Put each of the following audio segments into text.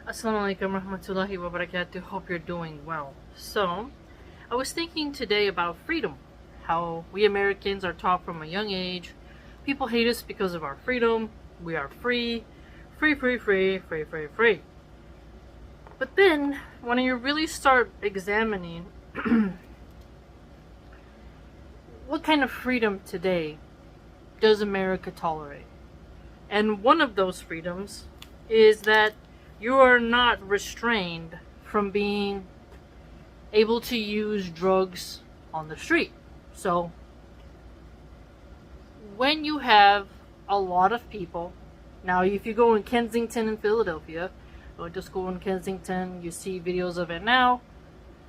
Assalamualaikum warahmatullahi wabarakatuh. Hope you're doing well. So, I was thinking today about freedom. How we Americans are taught from a young age. People hate us because of our freedom. We are free. Free, free, free, free, free, free. But then, when you really start examining what kind of freedom today does America tolerate? And one of those freedoms is that you are not restrained from being able to use drugs on the street. So, when you have a lot of people, now if you go in Kensington and Philadelphia, or just go in Kensington, you see videos of it now,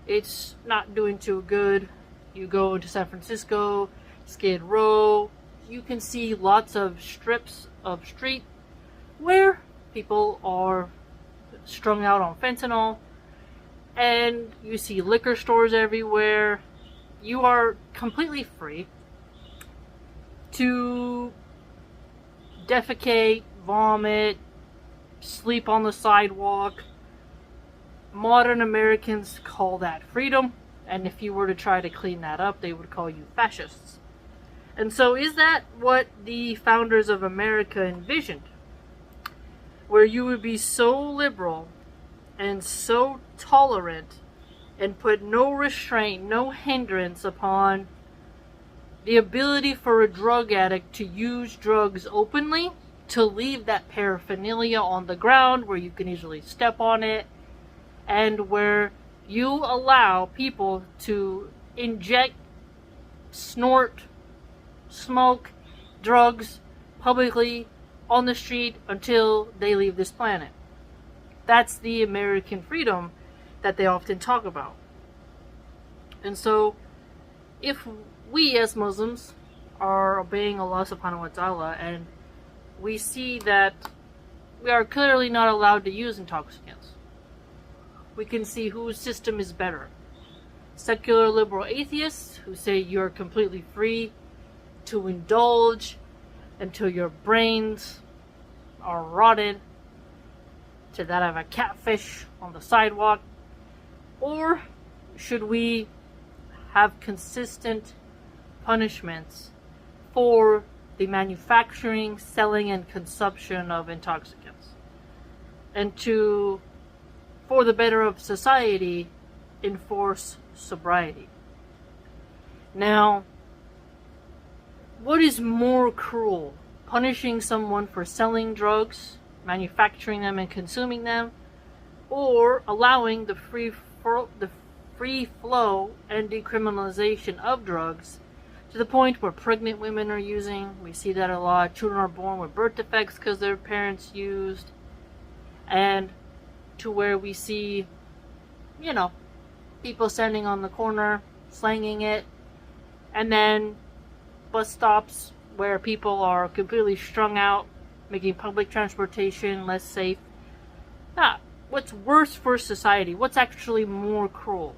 it's not doing too good. You go into San Francisco, Skid Row, you can see lots of strips of street where people are strung out on fentanyl, and you see liquor stores everywhere. You are completely free to defecate, vomit, sleep on the sidewalk. Modern Americans call that freedom, and if you were to try to clean that up, they would call you fascists. And so is that what the founders of America envisioned? Where you would be so liberal and so tolerant and put no restraint, no hindrance upon the ability for a drug addict to use drugs openly, to leave that paraphernalia on the ground where you can easily step on it, and where you allow people to inject, snort, smoke drugs publicly on the street until they leave this planet. That's the American freedom that they often talk about. And so, if we as Muslims are obeying Allah subhanahu wa ta'ala, and we see that we are clearly not allowed to use intoxicants, we can see whose system is better. Secular liberal atheists who say you're completely free to indulge until your brains are rotted to that of a catfish on the sidewalk? Or should we have consistent punishments for the manufacturing, selling, and consumption of intoxicants? And to, for the better of society, enforce sobriety? Now, what is more cruel? Punishing someone for selling drugs, manufacturing them, and consuming them, or allowing the free flow and decriminalization of drugs to the point where pregnant women are using? We see that a lot. Children are born with birth defects because their parents used. And to where we see, people standing on the corner, slanging it, and then bus stops where people are completely strung out, making public transportation less safe. What's worse for society? What's actually more cruel?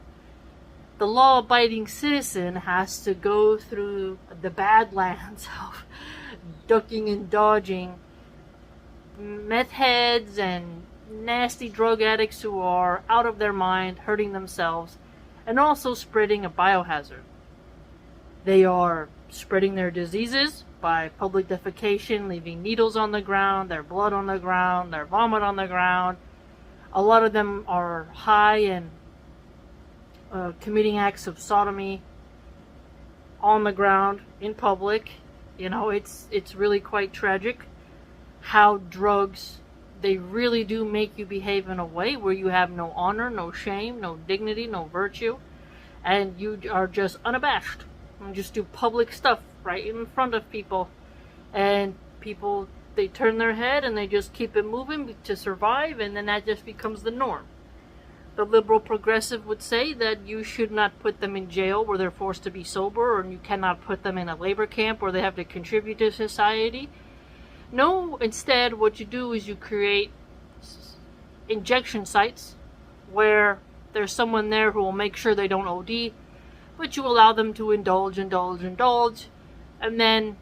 The law-abiding citizen has to go through the badlands of ducking and dodging meth heads and nasty drug addicts who are out of their mind, hurting themselves, and also spreading a biohazard. They are spreading their diseases by public defecation, leaving needles on the ground, their blood on the ground, their vomit on the ground. A lot of them are high and committing acts of sodomy on the ground, in public. It's really quite tragic how drugs, they really do make you behave in a way where you have no honor, no shame, no dignity, no virtue, and you are just unabashed and just do public stuff right in front of people, and people, they turn their head and they just keep it moving to survive, and then that just becomes the norm. The liberal progressive would say that you should not put them in jail where they're forced to be sober, or you cannot put them in a labor camp where they have to contribute to society. No, instead what you do is you create injection sites where there's someone there who will make sure they don't OD, but you allow them to indulge, and then,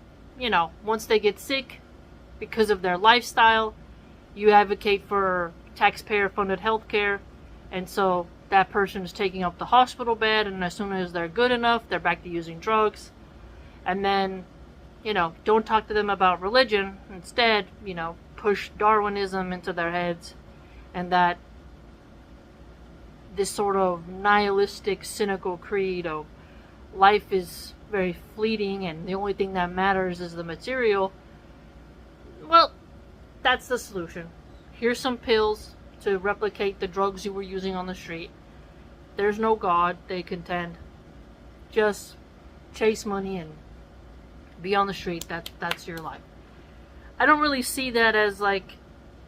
once they get sick because of their lifestyle, you advocate for taxpayer-funded healthcare, and so that person is taking up the hospital bed, and as soon as they're good enough, they're back to using drugs. And then, don't talk to them about religion. Instead, push Darwinism into their heads, and that this sort of nihilistic, cynical creed of life is very fleeting and the only thing that matters is the material. Well, that's the solution. Here's some pills to replicate the drugs you were using on the street. There's no God, they contend. Just chase money and be on the street. That's your life. I don't really see that as like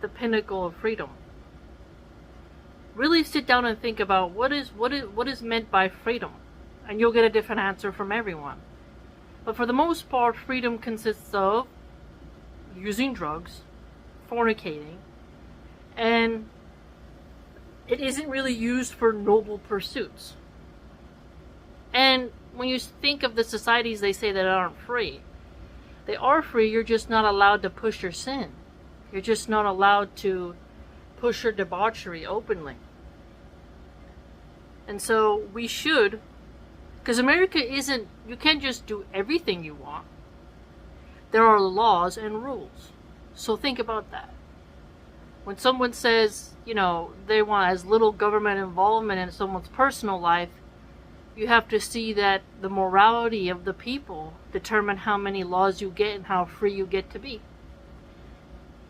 the pinnacle of freedom. Really sit down and think about what is meant by freedom, and you'll get a different answer from everyone. But for the most part, freedom consists of using drugs, fornicating, and it isn't really used for noble pursuits. And when you think of the societies they say that aren't free, they are free, you're just not allowed to push your sin. You're just not allowed to push your debauchery openly. And so we should, because America isn't, you can't just do everything you want. There are laws and rules. So think about that. When someone says, they want as little government involvement in someone's personal life, you have to see that the morality of the people determine how many laws you get and how free you get to be.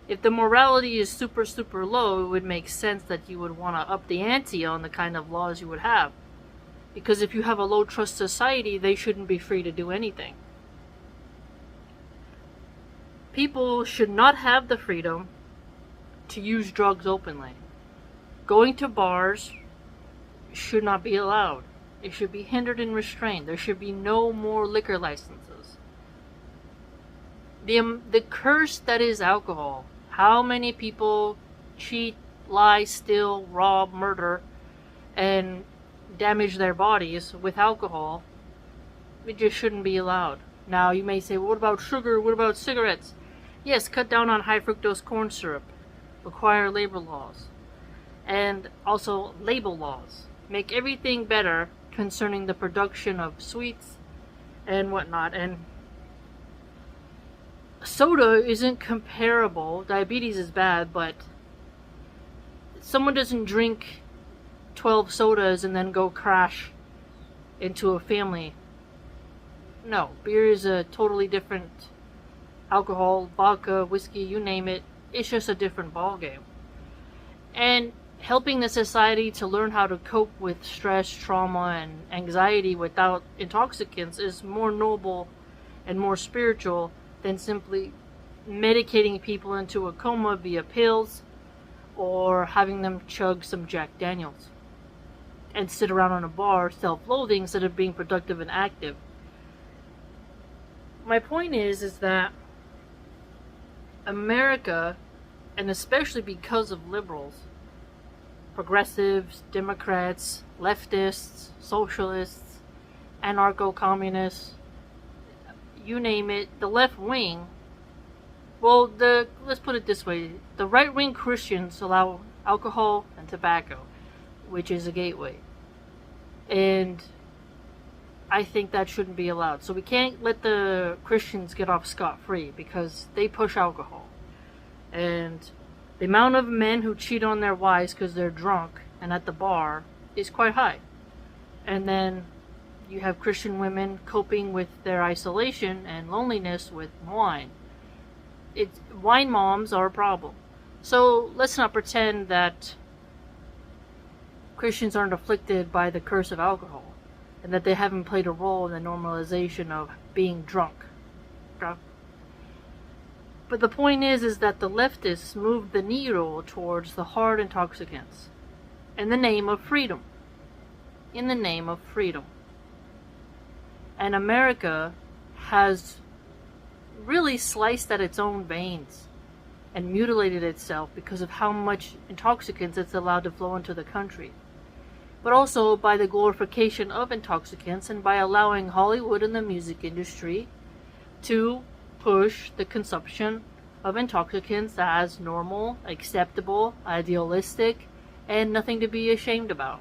If the morality is super, super low, it would make sense that you would want to up the ante on the kind of laws you would have. Because if you have a low trust society, they shouldn't be free to do anything. People should not have the freedom to use drugs openly. Going to bars should not be allowed. It should be hindered and restrained. There should be no more liquor licenses. The curse that is alcohol. How many people cheat, lie, steal, rob, murder, and damage their bodies with alcohol? It just shouldn't be allowed. Now, you may say, well, what about sugar? What about cigarettes? Yes, cut down on high fructose corn syrup. Require labor laws. And also label laws. Make everything better concerning the production of sweets and whatnot. And soda isn't comparable. Diabetes is bad, but someone doesn't drink 12 sodas and then go crash into a family. No, beer is a totally different alcohol, vodka, whiskey, you name it. It's just a different ballgame. And helping the society to learn how to cope with stress, trauma, and anxiety without intoxicants is more noble and more spiritual than simply medicating people into a coma via pills or having them chug some Jack Daniels and sit around on a bar self-loathing instead of being productive and active. My point is that America, and especially because of liberals, progressives, Democrats, leftists, socialists, anarcho-communists, you name it, the left wing, well, let's put it this way, the right-wing Christians allow alcohol and tobacco, which is a gateway. And I think that shouldn't be allowed. So we can't let the Christians get off scot-free because they push alcohol. And the amount of men who cheat on their wives because they're drunk and at the bar is quite high. And then you have Christian women coping with their isolation and loneliness with wine. Wine moms are a problem. So let's not pretend that Christians aren't afflicted by the curse of alcohol and that they haven't played a role in the normalization of being drunk. But the point is that the leftists moved the needle towards the hard intoxicants in the name of freedom. In the name of freedom. And America has really sliced at its own veins and mutilated itself because of how much intoxicants it's allowed to flow into the country. But also by the glorification of intoxicants and by allowing Hollywood and the music industry to push the consumption of intoxicants as normal, acceptable, idealistic, and nothing to be ashamed about.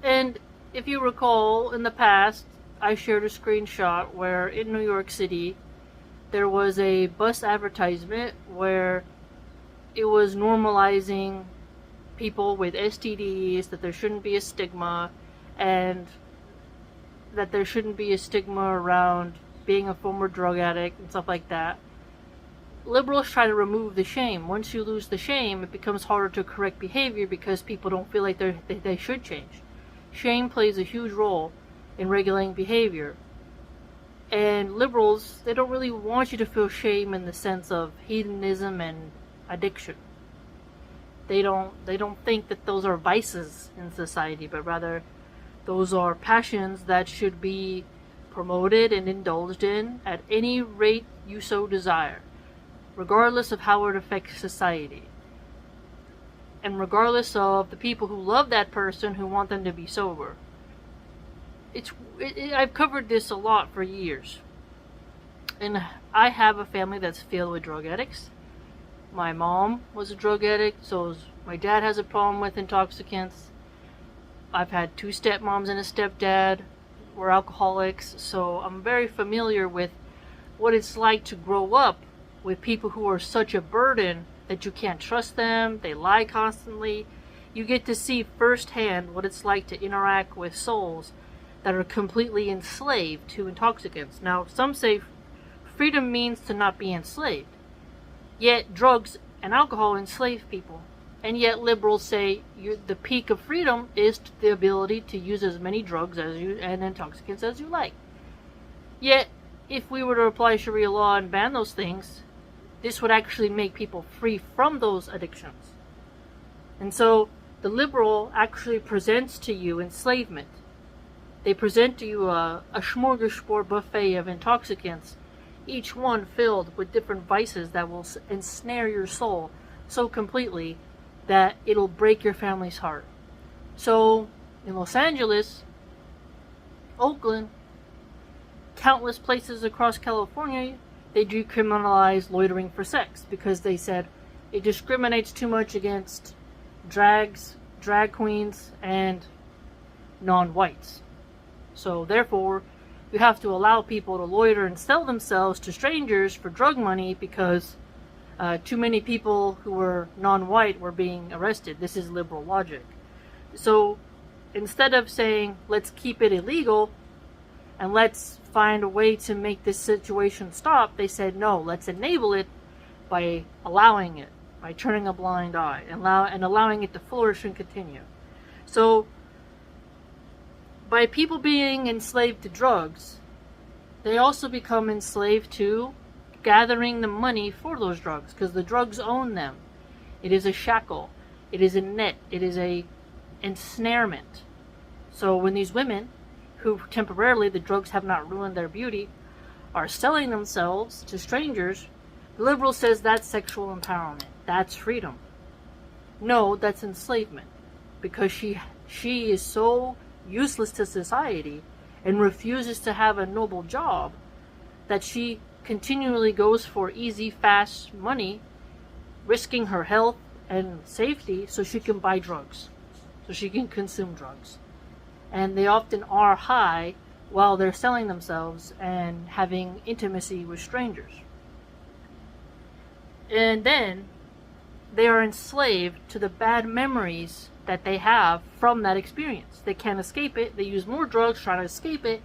And if you recall, in the past, I shared a screenshot where in New York City there was a bus advertisement where it was normalizing people with STDs, that there shouldn't be a stigma, and that there shouldn't be a stigma around being a former drug addict and stuff like that. Liberals try to remove the shame. Once you lose the shame, it becomes harder to correct behavior because people don't feel like they should change. Shame plays a huge role in regulating behavior. And liberals, they don't really want you to feel shame in the sense of hedonism and addiction. They don't think that those are vices in society, but rather those are passions that should be promoted and indulged in at any rate you so desire, regardless of how it affects society. And regardless of the people who love that person who want them to be sober. I've covered this a lot for years. And I have a family that's filled with drug addicts. My mom was a drug addict, my dad has a problem with intoxicants. I've had 2 stepmoms and a stepdad were alcoholics, so I'm very familiar with what it's like to grow up with people who are such a burden that you can't trust them, they lie constantly. You get to see firsthand what it's like to interact with souls that are completely enslaved to intoxicants. Now, some say freedom means to not be enslaved. Yet drugs and alcohol enslave people. And yet liberals say the peak of freedom is the ability to use as many drugs and intoxicants as you like. Yet, if we were to apply Sharia law and ban those things, this would actually make people free from those addictions. And so, the liberal actually presents to you enslavement. They present to you a smorgasbord buffet of intoxicants, each one filled with different vices that will ensnare your soul so completely that it'll break your family's heart. So, in Los Angeles, Oakland, countless places across California, they decriminalized loitering for sex because they said it discriminates too much against drag queens, and non-whites. So, therefore, you have to allow people to loiter and sell themselves to strangers for drug money because too many people who were non-white were being arrested. This is liberal logic. So instead of saying, let's keep it illegal and let's find a way to make this situation stop, they said, no, let's enable it by allowing it, by turning a blind eye and allowing it to flourish and continue. So by people being enslaved to drugs, they also become enslaved to gathering the money for those drugs, because the drugs own them. It is a shackle. It is a net. It is a ensnarement. So when these women, who temporarily the drugs have not ruined their beauty, are selling themselves to strangers, the liberal says that's sexual empowerment. That's freedom. No, that's enslavement. Because she is so useless to society and refuses to have a noble job that she continually goes for easy, fast money, risking her health and safety so she can buy drugs, so she can consume drugs. And they often are high while they're selling themselves and having intimacy with strangers. And then they are enslaved to the bad memories that they have from that experience. They can't escape it. They use more drugs trying to escape it.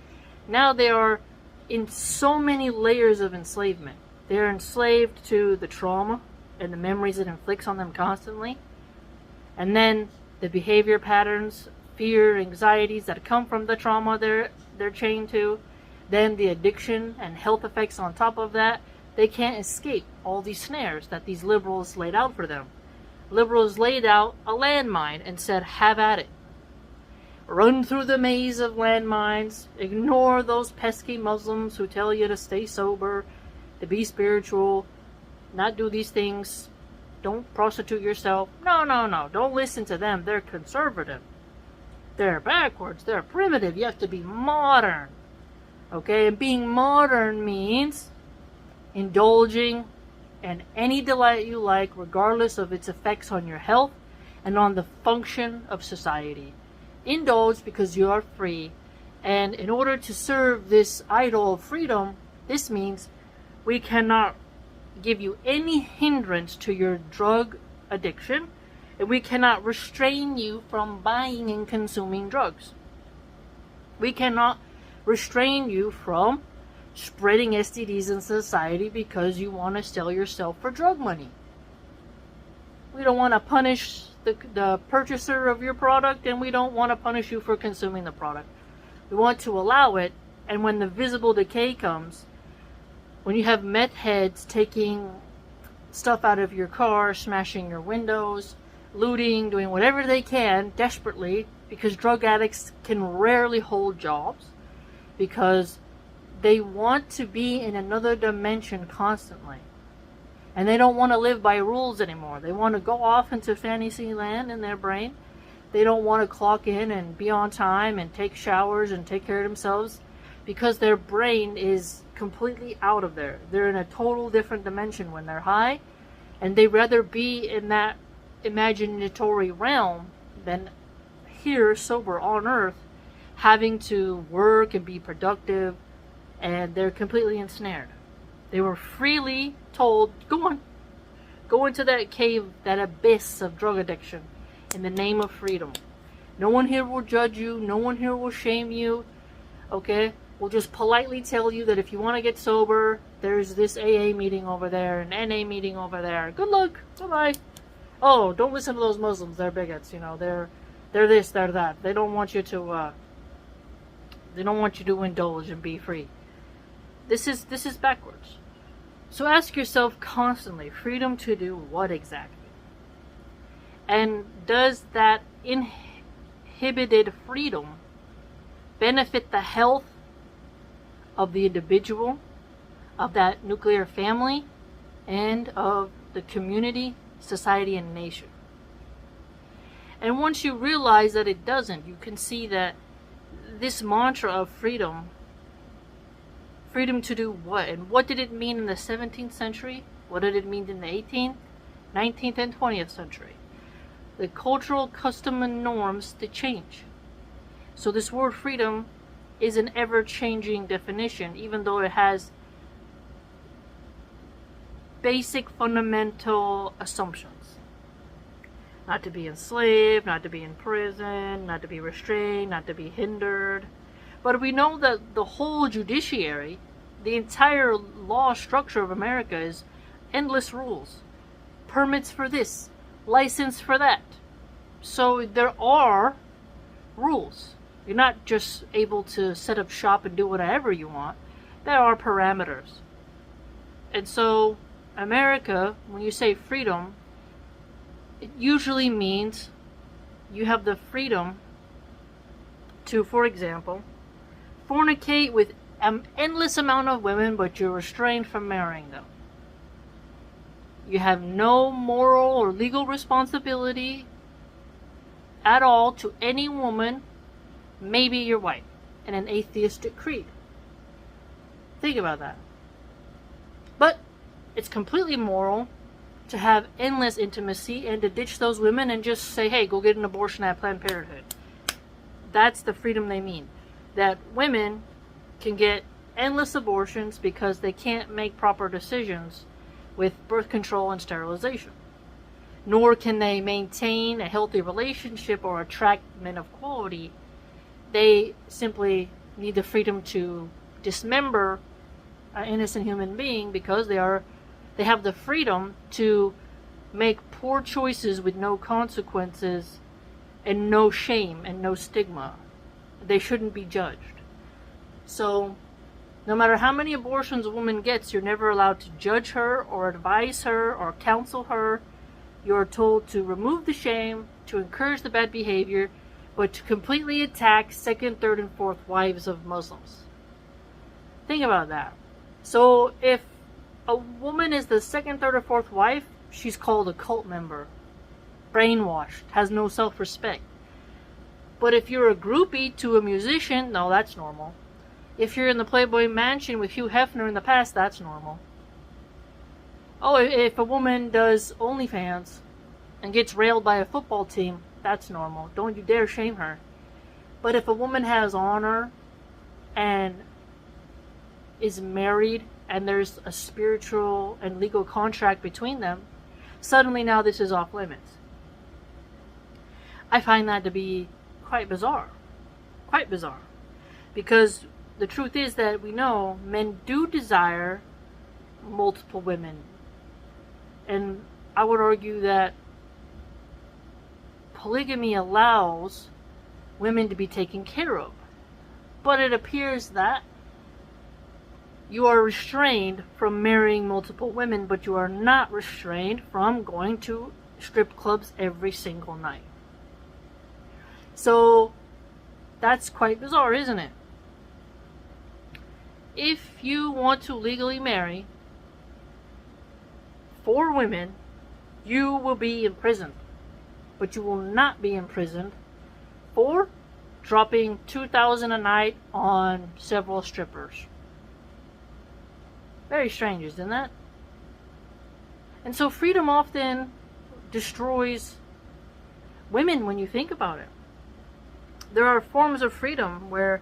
Now they are in so many layers of enslavement. They're enslaved to the trauma and the memories it inflicts on them constantly. And then the behavior patterns, fear, anxieties that come from the trauma they're chained to. Then the addiction and health effects on top of that. They can't escape all these snares that these liberals laid out for them. Liberals laid out a landmine and said, have at it. Run through the maze of landmines. Ignore those pesky Muslims who tell you to stay sober, to be spiritual, not do these things. Don't prostitute yourself. No. Don't listen to them. They're conservative. They're backwards. They're primitive. You have to be modern. Okay? And being modern means indulging in any delight you like, regardless of its effects on your health and on the function of society. Indulge because you are free, and in order to serve this idol of freedom, this means we cannot give you any hindrance to your drug addiction, and we cannot restrain you from buying and consuming drugs. We cannot restrain you from spreading STDs in society because you want to sell yourself for drug money. We don't want to punish the purchaser of your product, and we don't want to punish you for consuming the product. We want to allow it, and when the visible decay comes, when you have meth heads taking stuff out of your car, smashing your windows, looting, doing whatever they can desperately, because drug addicts can rarely hold jobs, because they want to be in another dimension constantly. And they don't want to live by rules anymore. They want to go off into fantasy land in their brain. They don't want to clock in and be on time and take showers and take care of themselves, because their brain is completely out of there. They're in a total different dimension when they're high, and they'd rather be in that imaginatory realm than here, sober on earth, having to work and be productive, and they're completely ensnared. They were freely told, go into that cave, that abyss of drug addiction in the name of freedom. No one here will judge you. No one here will shame you. Okay? We'll just politely tell you that if you want to get sober, there's this AA meeting over there, an NA meeting over there. Good luck. Bye-bye. Oh, don't listen to those Muslims. They're bigots. You know, they're this, they're that. They don't want you to indulge and be free. This is backwards. So ask yourself constantly, freedom to do what exactly? And does that inhibited freedom benefit the health of the individual, of that nuclear family, and of the community, society, and nation? And once you realize that it doesn't, you can see that this mantra of freedom to do what? And what did it mean in the 17th century? What did it mean in the 18th, 19th, and 20th century? The cultural custom and norms to change. So this word freedom is an ever-changing definition, even though it has basic fundamental assumptions. Not to be enslaved, not to be in prison, not to be restrained, not to be hindered. But we know that the whole judiciary, the entire law structure of America is endless rules. Permits for this, license for that. So there are rules. You're not just able to set up shop and do whatever you want. There are parameters. And so America, when you say freedom, it usually means you have the freedom to, for example, fornicate with an endless amount of women, but you're restrained from marrying them. You have no moral or legal responsibility at all to any woman, maybe your wife, in an atheistic creed. Think about that. But it's completely moral to have endless intimacy and to ditch those women and just say, hey, go get an abortion at Planned Parenthood. That's the freedom they mean. That women can get endless abortions because they can't make proper decisions with birth control and sterilization. Nor can they maintain a healthy relationship or attract men of quality. They simply need the freedom to dismember an innocent human being because they have the freedom to make poor choices with no consequences and no shame and no stigma. They shouldn't be judged. So, no matter how many abortions a woman gets, you're never allowed to judge her or advise her or counsel her. You're told to remove the shame, to encourage the bad behavior, but to completely attack second, third, and fourth wives of Muslims. Think about that. So if a woman is the second, third, or fourth wife, she's called a cult member, brainwashed, has no self-respect. But if you're a groupie to a musician, no, that's normal. If you're in the Playboy Mansion with Hugh Hefner in the past, that's normal. Oh, if a woman does OnlyFans and gets railed by a football team, that's normal. Don't you dare shame her. But if a woman has honor and is married and there's a spiritual and legal contract between them, suddenly now this is off limits. I find that to be quite bizarre. Quite bizarre. Because the truth is that we know men do desire multiple women. And I would argue that polygamy allows women to be taken care of. But it appears that you are restrained from marrying multiple women, but you are not restrained from going to strip clubs every single night. So that's quite bizarre, isn't it? If you want to legally marry 4 women, you will be imprisoned. But you will not be imprisoned for dropping $2,000 a night on several strippers. Very strange, isn't that? And so freedom often destroys women when you think about it. There are forms of freedom where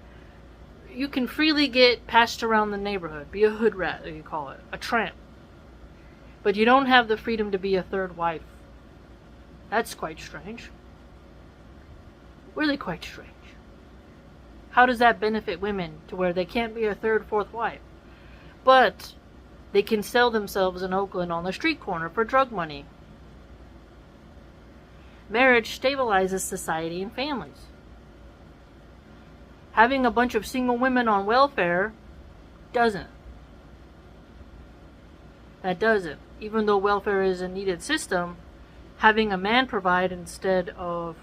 you can freely get passed around the neighborhood, be a hood rat, as you call it, a tramp. But you don't have the freedom to be a third wife. That's quite strange. Really quite strange. How does that benefit women to where they can't be a third, fourth wife? But they can sell themselves in Oakland on the street corner for drug money. Marriage stabilizes society and families. Having a bunch of single women on welfare doesn't. That doesn't. Even though welfare is a needed system, having a man provide instead of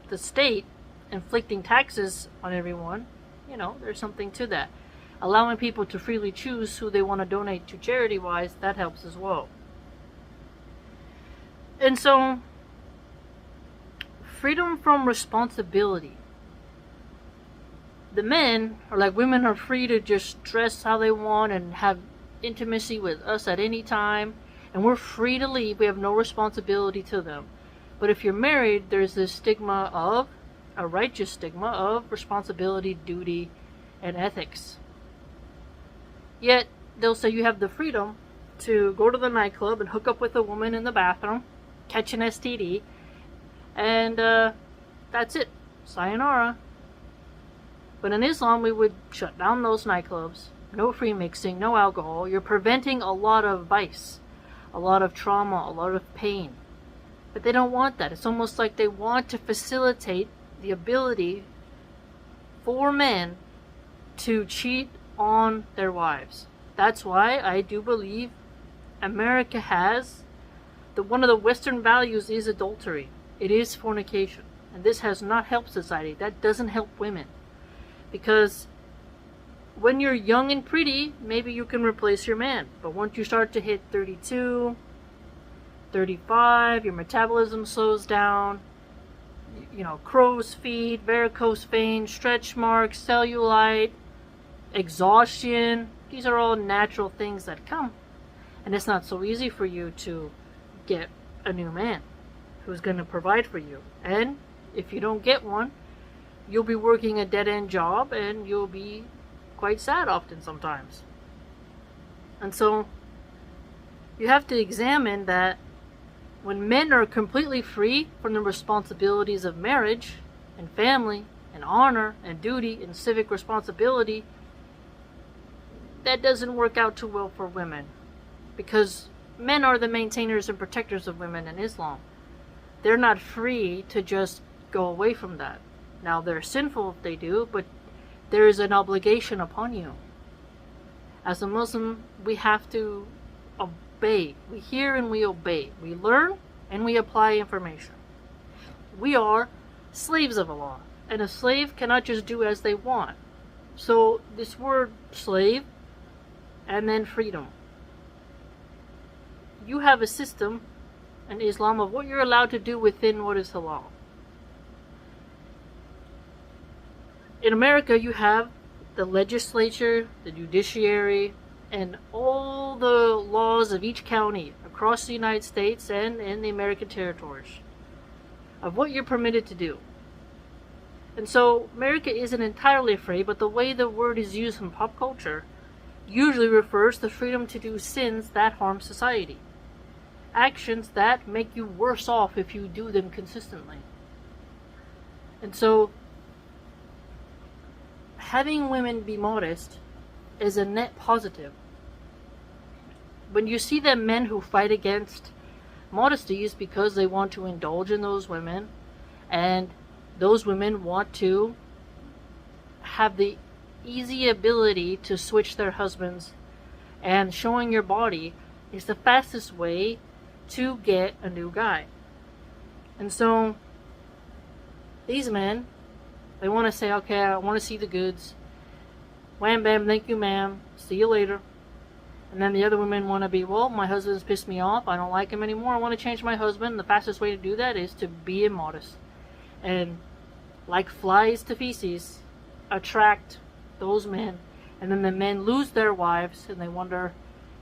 the state inflicting taxes on everyone, there's something to that. Allowing people to freely choose who they want to donate to charity-wise, that helps as well. And so, freedom from responsibility. The men are like women are free to just dress how they want and have intimacy with us at any time, and we're free to leave. We have no responsibility to them. But if you're married, there's this stigma of, a righteous stigma of responsibility, duty, and ethics. Yet, they'll say you have the freedom to go to the nightclub and hook up with a woman in the bathroom, catch an STD, and that's it. Sayonara. But in Islam, we would shut down those nightclubs. No free mixing, no alcohol. You're preventing a lot of vice, a lot of trauma, a lot of pain. But they don't want that. It's almost like they want to facilitate the ability for men to cheat on their wives. That's why I do believe America has one of the Western values is adultery. It is fornication. And this has not helped society. That doesn't help women. Because when you're young and pretty, maybe you can replace your man. But once you start to hit 32, 35, your metabolism slows down. Crow's feet, varicose veins, stretch marks, cellulite, exhaustion. These are all natural things that come. And it's not so easy for you to get a new man who's going to provide for you. And if you don't get one, you'll be working a dead-end job and you'll be quite sad often sometimes. And so you have to examine that when men are completely free from the responsibilities of marriage and family and honor and duty and civic responsibility, that doesn't work out too well for women. Because men are the maintainers and protectors of women in Islam. They're not free to just go away from that. Now, they're sinful if they do, but there is an obligation upon you. As a Muslim, we have to obey. We hear and we obey. We learn and we apply information. We are slaves of Allah, and a slave cannot just do as they want. So, this word slave and then freedom. You have a system in Islam of what you're allowed to do within what is halal. In America, you have the legislature, the judiciary, and all the laws of each county across the United States and in the American territories of what you're permitted to do. And so America isn't entirely free, but the way the word is used in pop culture usually refers to freedom to do sins that harm society. Actions that make you worse off if you do them consistently. And so having women be modest is a net positive. When you see that men who fight against modesty is because they want to indulge in those women, and those women want to have the easy ability to switch their husbands, and showing your body is the fastest way to get a new guy. And so these men, they want to say, okay, I want to see the goods. Wham bam, thank you ma'am, see you later. And then the other women want to be, well, my husband's pissed me off, I don't like him anymore, I want to change my husband. The fastest way to do that is to be immodest. And like flies to feces, attract those men. And then the men lose their wives and they wonder,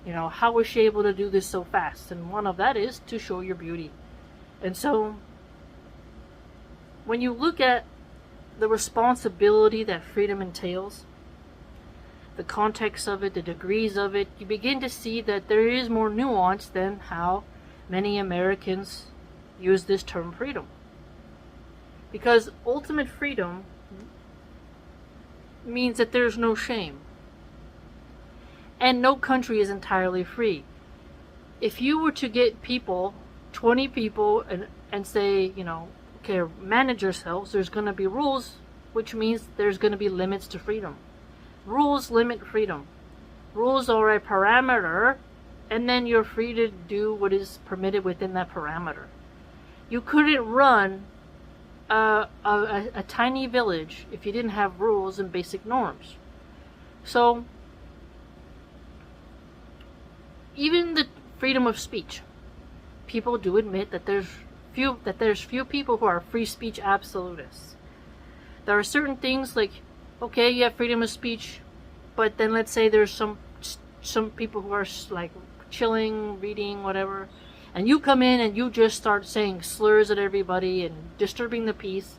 how was she able to do this so fast? And one of that is to show your beauty. And so when you look at the responsibility that freedom entails, the context of it, the degrees of it, you begin to see that there is more nuance than how many Americans use this term freedom. Because ultimate freedom means that there's no shame. And no country is entirely free. If you were to get 20 people, and say, okay, manage yourselves, there's going to be rules, which means there's going to be limits to freedom. Rules limit freedom. Rules are a parameter, and then you're free to do what is permitted within that parameter. You couldn't run a tiny village if you didn't have rules and basic norms. So, even the freedom of speech, people do admit that there's few people who are free speech absolutists. There are certain things like, okay, you have freedom of speech, but then let's say there's some people who are like chilling, reading, whatever, and you come in and you just start saying slurs at everybody and disturbing the peace,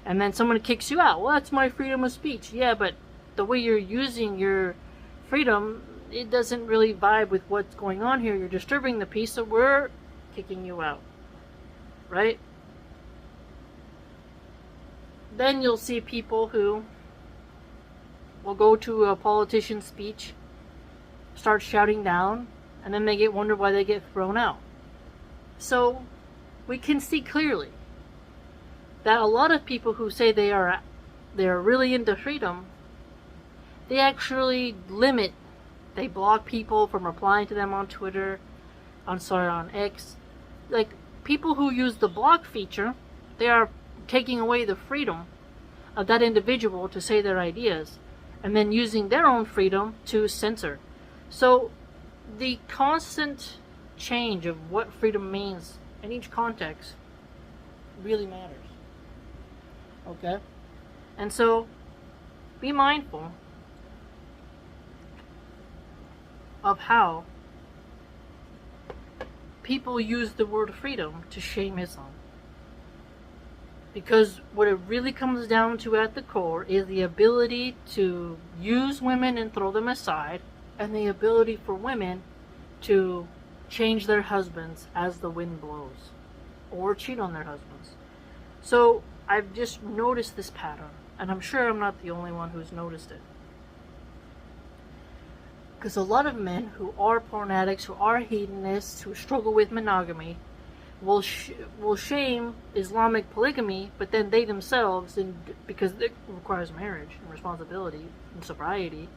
and then someone kicks you out. Well, that's my freedom of speech. Yeah, but the way you're using your freedom, it doesn't really vibe with what's going on here. You're disturbing the peace, so we're kicking you out. Right? Then you'll see people who will go to a politician's speech, start shouting down, and then they wonder why they get thrown out. So we can see clearly that a lot of people who say they're really into freedom, they actually limit. They block people from replying to them on Twitter, on X. Like, people who use the block feature, they are taking away the freedom of that individual to say their ideas, and then using their own freedom to censor. So the constant change of what freedom means in each context really matters. Okay? And so be mindful of how people use the word freedom to shame Islam. Because what it really comes down to at the core is the ability to use women and throw them aside, and the ability for women to change their husbands as the wind blows, or cheat on their husbands. So I've just noticed this pattern, and I'm sure I'm not the only one who's noticed it. Because a lot of men who are porn addicts, who are hedonists, who struggle with monogamy, will shame Islamic polygamy, but then they themselves, because it requires marriage and responsibility and sobriety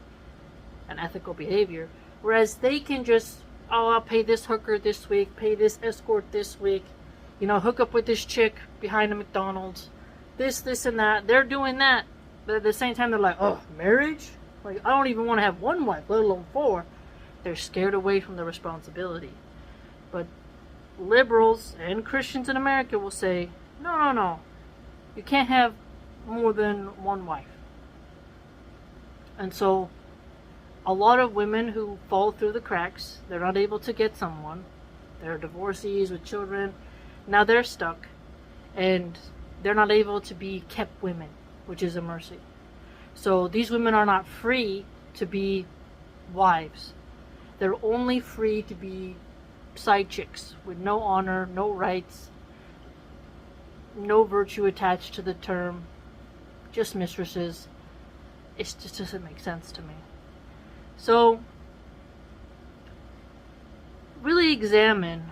and ethical behavior, whereas they can just, I'll pay this hooker this week, pay this escort this week, hook up with this chick behind a McDonald's, this and that. They're doing that, but at the same time they're like, oh, marriage? Like, I don't even want to have one wife, let alone 4. They're scared away from the responsibility. But liberals and Christians in America will say, no. You can't have more than one wife. And so a lot of women who fall through the cracks, they're not able to get someone, they're divorcees with children, now they're stuck, and they're not able to be kept women, which is a mercy. So these women are not free to be wives. They're only free to be side chicks with no honor, no rights, no virtue attached to the term, just mistresses. It just doesn't make sense to me. So, really examine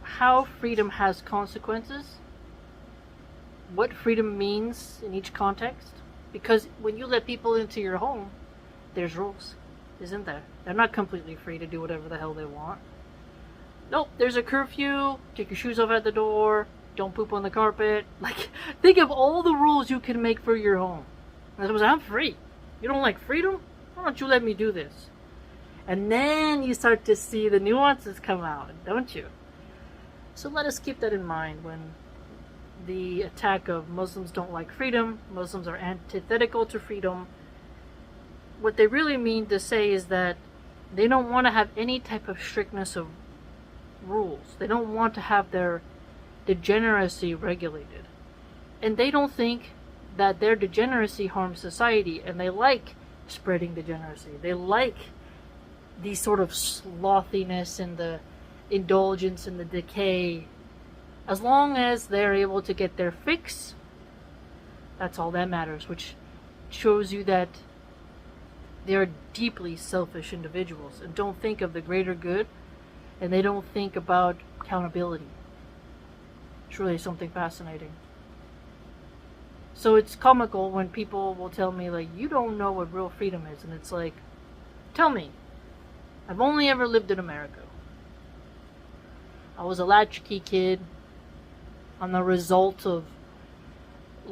how freedom has consequences, what freedom means in each context, because when you let people into your home, there's rules, isn't there? They're not completely free to do whatever the hell they want. Nope, there's a curfew, take your shoes off at the door, don't poop on the carpet. Like, think of all the rules you can make for your home. And I was like, I'm free. You don't like freedom? Why don't you let me do this? And then you start to see the nuances come out, don't you? So let us keep that in mind when the attack of Muslims don't like freedom, Muslims are antithetical to freedom. What they really mean to say is that they don't want to have any type of strictness of rules. They don't want to have their degeneracy regulated. And they don't think that their degeneracy harms society, and they like spreading degeneracy. They like the sort of slothiness and the indulgence and the decay. As long as they're able to get their fix, that's all that matters, which shows you that they're deeply selfish individuals and don't think of the greater good, and they don't think about accountability. It's really something fascinating. So it's comical when people will tell me, like, you don't know what real freedom is. And it's like, tell me. I've only ever lived in America. I was a latchkey kid. I'm the result of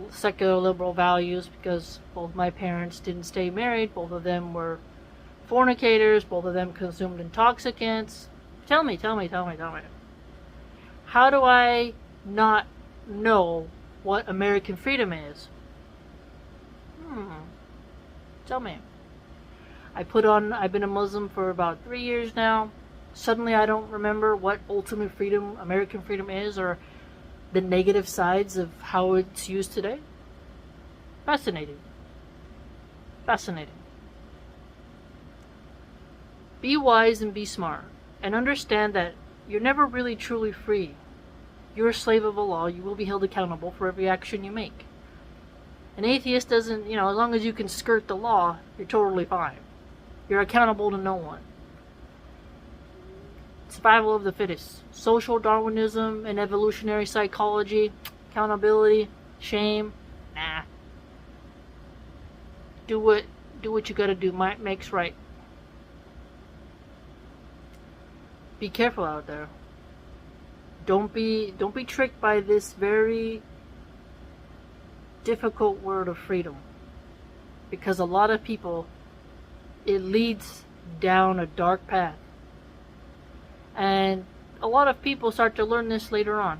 secular liberal values because both my parents didn't stay married. Both of them were fornicators. Both of them consumed intoxicants. Tell me. How do I not know what American freedom is? Tell me. I've been a Muslim for about 3 years now. Suddenly I don't remember what ultimate freedom, American freedom is, or the negative sides of how it's used today. Fascinating. Be wise and be smart, and understand that you're never really truly free. You're a slave of a law. You will be held accountable for every action you make. An atheist doesn't, as long as you can skirt the law, you're totally fine. You're accountable to no one. Survival of the fittest. Social Darwinism and evolutionary psychology. Accountability. Shame. Nah. Do what you gotta do. Makes right. Be careful out there. Don't be tricked by this very difficult word of freedom. Because a lot of people, it leads down a dark path. And a lot of people start to learn this later on.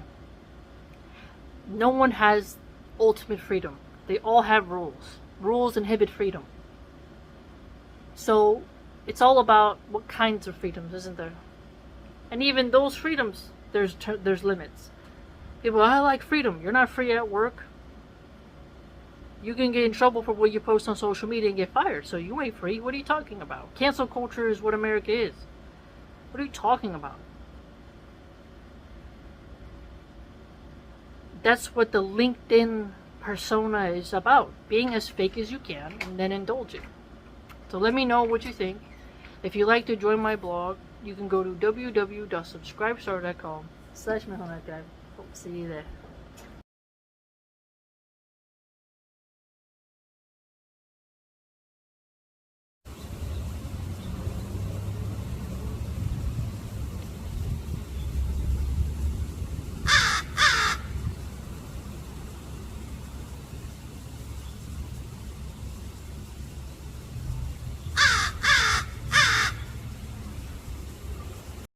No one has ultimate freedom. They all have rules. Rules inhibit freedom. So it's all about what kinds of freedoms, isn't there? And even those freedoms, there's limits. People, I like freedom. You're not free at work. You can get in trouble for what you post on social media and get fired, so you ain't free. What are you talking about? Cancel culture is what America is. What are you talking about? That's what the LinkedIn persona is about. Being as fake as you can and then indulging. So let me know what you think. If you'd like to join my blog, you can go to www.subscribestar.com/MejoNetGuy. Hope to see you there.